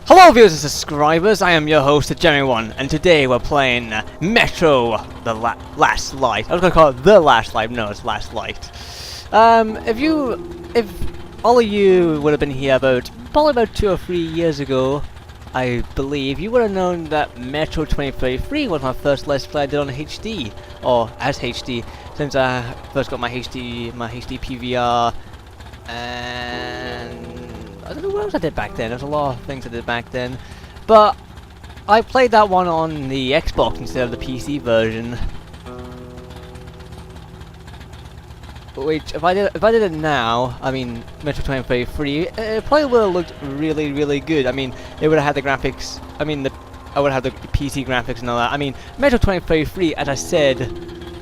Hello viewers and subscribers, I am your host JammyONE, and today we're playing Metro, the Last Light. I was gonna call it The Last Light, no, it's Last Light. If all of you would have been here probably about 2 or 3 years ago, I believe, you would have known that Metro 2033 was my first Let's Play I did on HD, or as HD, since I first got my HD PVR, and I don't know what else I did back then. There's a lot of things I did back then, but I played that one on the Xbox instead of the PC version. Which, if I did it now, I mean Metro 2033, it probably would have looked really good. I mean, it would have had the graphics. I mean, I would have had the PC graphics and all that. I mean, Metro 2033, as I said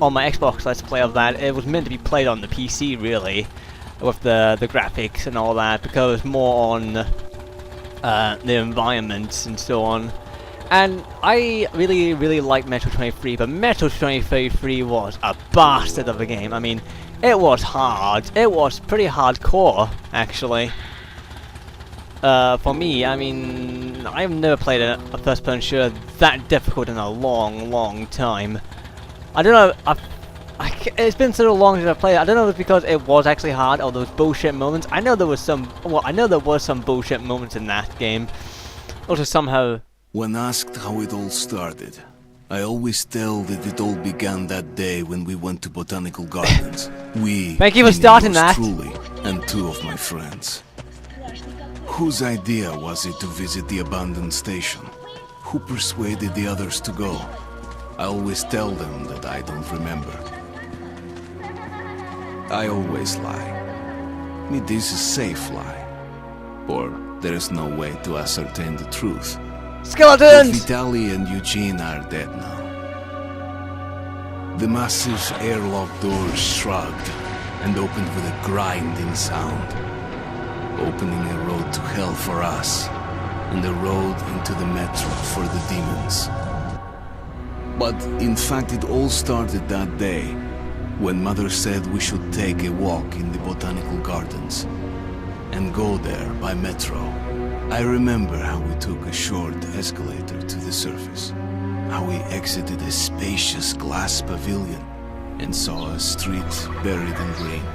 on my Xbox Let's Play of that, it was meant to be played on the PC really, with the graphics and all that, because more on the environments and so on. And I really liked Metro 23, but Metro 2033 was a bastard of a game. I mean, it was hard. It was pretty hardcore, actually. For me, I mean, I've never played a first-person shooter that difficult in a long time. I don't know. It's been so long since I played it. I don't know if it's because it was actually hard or those bullshit moments. I know there was some. Well, I know there was some bullshit moments in that game. Also, somehow. When asked how it all started, I always tell that it all began that day when we went to Botanical Gardens. Thank you for starting that. Truly, and 2 of my friends. Whose idea was it to visit the abandoned station? Who persuaded the others to go? I always tell them that I don't remember. I always lie. It is a safe lie. Or there is no way to ascertain the truth. Skeletons! But Vitaly and Eugene are dead now. The massive airlock doors shrugged and opened with a grinding sound, opening a road to hell for us and a road into the metro for the demons. But in fact it all started that day, when Mother said we should take a walk in the Botanical Gardens and go there by metro. I remember how we took a short escalator to the surface, how we exited a spacious glass pavilion and saw a street buried in green.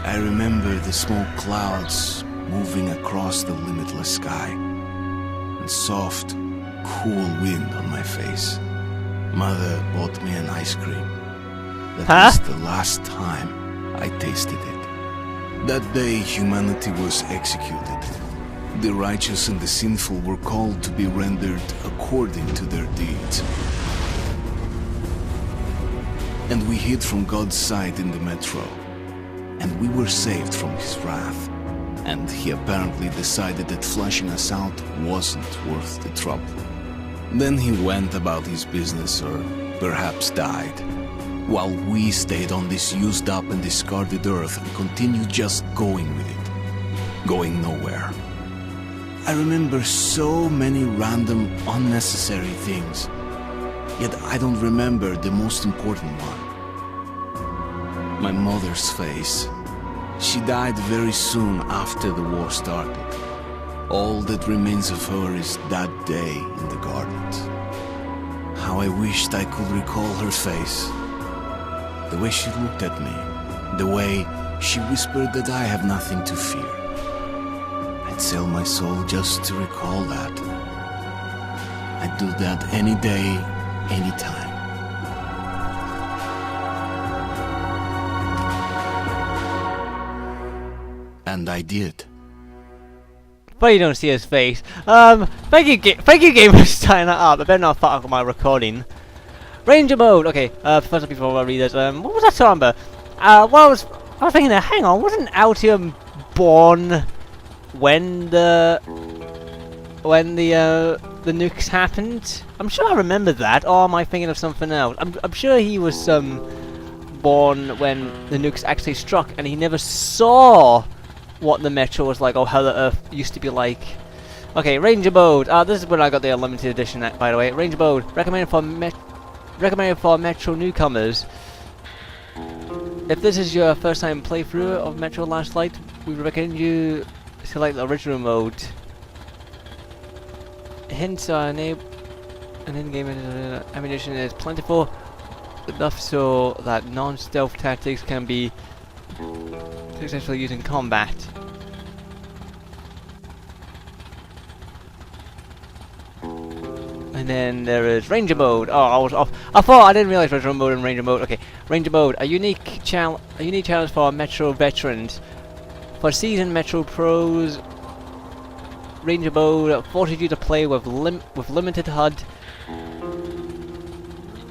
I remember the smoke clouds moving across the limitless sky and soft, cool wind on my face. Mother bought me an ice cream. That was the last time I tasted it. That day humanity was executed. The righteous and the sinful were called to be rendered according to their deeds. And we hid from God's sight in the metro. And we were saved from his wrath. And he apparently decided that flushing us out wasn't worth the trouble. Then he went about his business, or perhaps died, while we stayed on this used up and discarded earth and continued just going with it. Going nowhere. I remember so many random, unnecessary things, yet I don't remember the most important one. My mother's face. She died very soon after the war started. All that remains of her is that day in the gardens. How I wished I could recall her face. The way she looked at me. The way she whispered that I have nothing to fear. I'd sell my soul just to recall that. I'd do that any day, any time. And I did. But you don't see his face. Thank you game for starting that up. I better not fuck up my recording. Ranger mode. Okay. First before I read this, what was I talking about? Well, I was thinking that. Hang on, wasn't Altium born when the nukes happened? I'm sure I remember that. Or am I thinking of something else? I'm sure he was born when the nukes actually struck, and he never saw what the metro was like, or how the Earth used to be like. Okay, Ranger mode. This is when I got the limited edition, by the way. Ranger mode recommended for Metro newcomers. If this is your first time playthrough of Metro Last Light, we recommend you select the original mode. hints are enabled, and in-game ammunition is plentiful enough so that non-stealth tactics can be successfully used in combat. And then there is Ranger Mode. Oh, I was off. I thought I didn't realize there was Ranger Mode and Ranger Mode. Okay, Ranger Mode, a unique challenge for Metro veterans. For seasoned Metro pros, Ranger Mode forces you to play with limited HUD,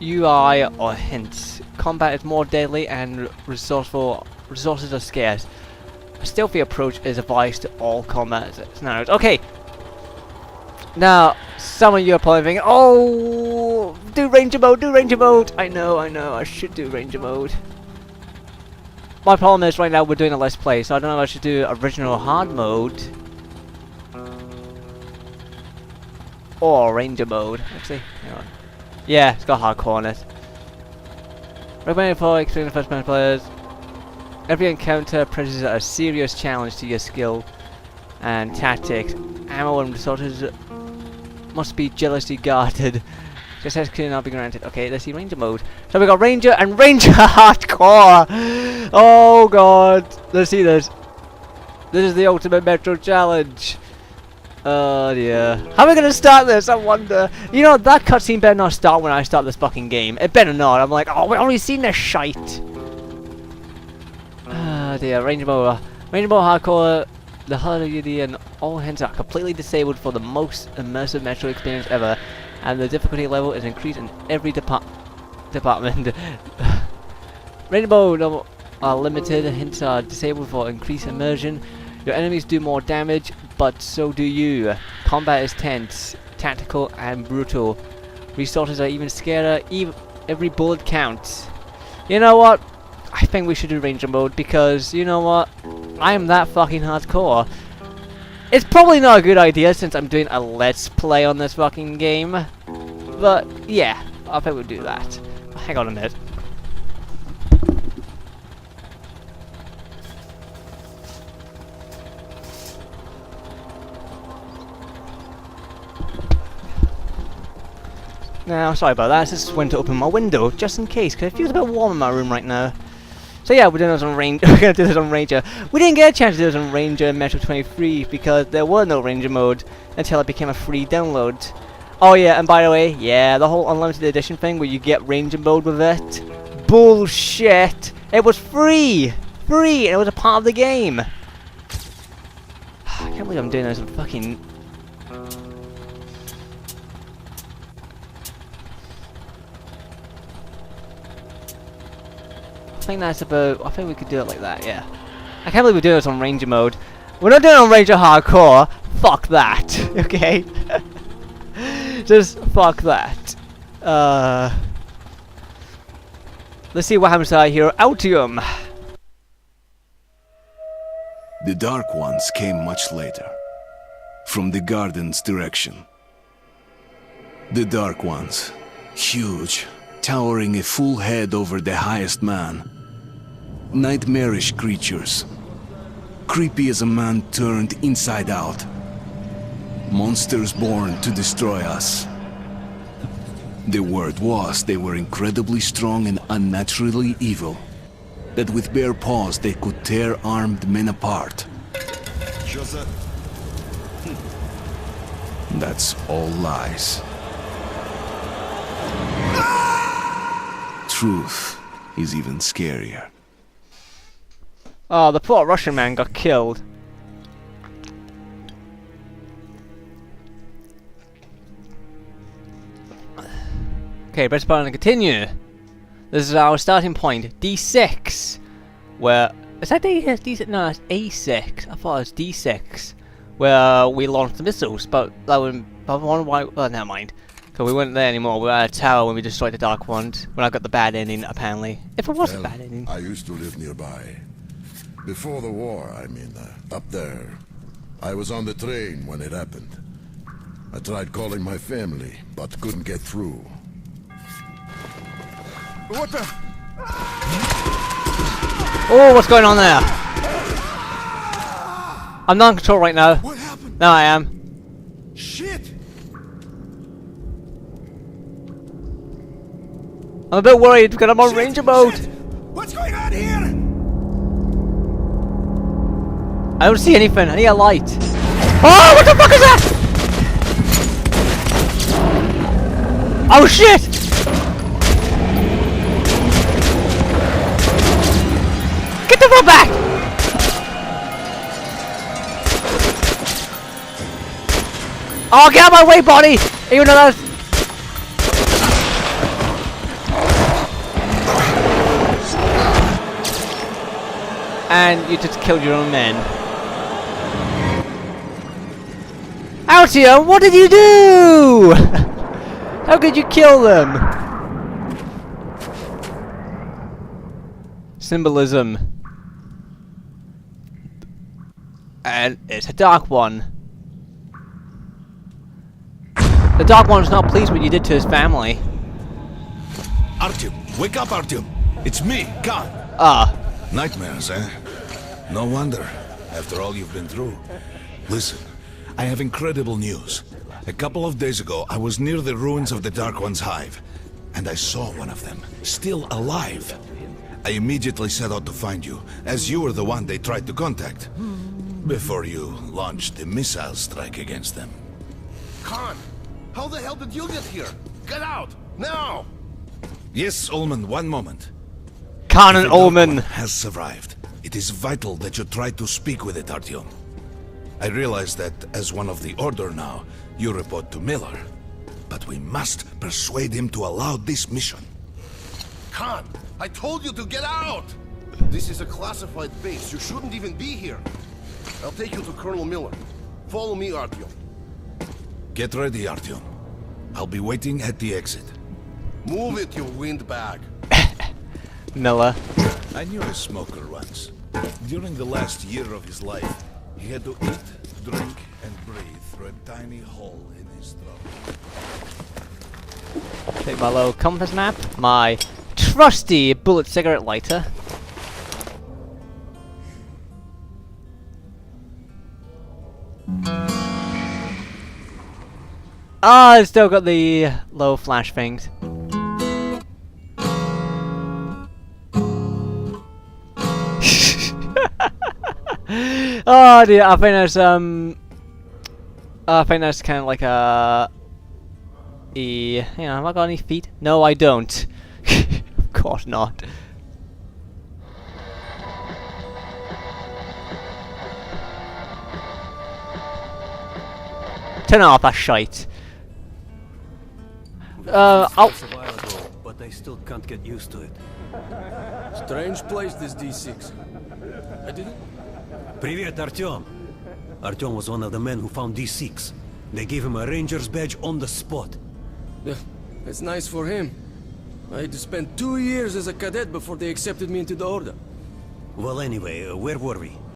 UI, or hints. Combat is more deadly and resources are scarce. A stealthy approach is advised to all combat scenarios. Okay. Now, some of you are probably thinking, oh, do Ranger Mode, do Ranger Mode. I know, I should do Ranger Mode. My problem is right now we're doing a Let's Play, so I don't know if I should do original hard mode or Ranger Mode. Actually, hang on. Yeah, it's got hardcore on it. Recommended for experienced first-person players. Every encounter presents a serious challenge to your skill and tactics. Ammo and resources must be jealously guarded. Success cannot be granted. Okay, let's see Ranger Mode. So we got Ranger and Ranger Hardcore. Oh god, let's see this. This is the ultimate Metro challenge. Oh dear. How am I gonna start this? I wonder. You know, that cutscene better not start when I start this fucking game. It better not. I'm like, oh, we've already seen this shite. Oh dear. Ranger Mode. Ranger Mode Hardcore. The HUD and all hints are completely disabled for the most immersive Metro experience ever, and the difficulty level is increased in every department. Ranger Mode are limited. Hints are disabled for increased immersion. Your enemies do more damage, but so do you. Combat is tense, tactical, and brutal. Resources are even scarier. Every bullet counts. You know what? I think we should do Ranger Mode because, you know what? I am that fucking hardcore. It's probably not a good idea since I'm doing a Let's Play on this fucking game. But, yeah, I think we'll do that. Hang on a minute. Now, sorry about that, I just went to open my window, just in case, because it feels a bit warm in my room right now. So yeah, we're doing this on Ranger. We're gonna do this on Ranger. We didn't get a chance to do this on Ranger Metro 23 because there was no Ranger Mode until it became a free download. Oh yeah, and by the way, yeah, the whole unlimited edition thing where you get Ranger Mode with it, bullshit. It was free, and it was a part of the game. I can't believe I'm doing this on fucking. I think that's about. I think we could do it like that. Yeah. I can't believe we're doing this on Ranger Mode. We're not doing it on Ranger Hardcore. Fuck that. Okay. Just fuck that. Let's see what happens to our hero Altium. The Dark Ones came much later, from the garden's direction. The Dark Ones, huge, towering a full head over the highest man. Nightmarish creatures, creepy as a man turned inside out. Monsters born to destroy us. The word was they were incredibly strong and unnaturally evil, that with bare paws they could tear armed men apart. That's all lies. Truth is even scarier. Oh, the poor Russian man got killed. Okay, press button to continue. This is our starting point, D6. Where is that D6? No, that's A6. I thought it was D6, where we launched the missiles. But that would. I wonder why. Well, never mind. Because we weren't there anymore. We were at a tower when we destroyed the Dark Ones. When I got the bad ending, apparently. If it was a bad ending. I used to live nearby. Before the war, I mean, up there. I was on the train when it happened. I tried calling my family, but couldn't get through. What the? Oh, what's going on there? I'm not in control right now. What happened? No, I am. Shit! I'm a bit worried because I'm on ranger mode. What's going on here? I don't see anything. I need a light. Oh, what the fuck is that? Oh shit! Get the fuck back! Oh, get out of my way, buddy! Even though that's... And you just killed your own men. Altium, what did you do? How could you kill them? Symbolism. And it's a dark one. The dark one's not pleased with what you did to his family. Artyom, wake up, Artyom. It's me, Khan. Ah. Nightmares, eh? No wonder, after all you've been through. Listen, I have incredible news. A couple of days ago, I was near the ruins of the Dark One's hive, and I saw one of them, still alive. I immediately set out to find you, as you were the one they tried to contact, before you launched the missile strike against them. Khan, how the hell did you get here? Get out, now! Yes, Ullman, one moment. Khan and The Dark Ullman. One has survived. It is vital that you try to speak with it, Artyom. I realize that, as one of the Order now, you report to Miller. But we must persuade him to allow this mission. Khan, I told you to get out! This is a classified base. You shouldn't even be here. I'll take you to Colonel Miller. Follow me, Artyom. Get ready, Artyom. I'll be waiting at the exit. Move it, you windbag. Miller. I knew a smoker once. During the last year of his life, he had to eat, drink, and breathe through a tiny hole in his throat. Take my little compass map. My trusty bullet cigarette lighter. Ah, I've still got the low flash things. Oh dear, I think that's kind of like a have I got any feet? No, I don't. Of course not. Turn off that shite. A while ago, but I still can't get used to it. Strange place, this D6. I didn't... Привет, Artyom. Artyom was one of the men who found D6. They gave him a ranger's badge on the spot. Yeah, it's nice for him. I had to spend 2 years as a cadet before they accepted me into the order. Well, anyway, where were we?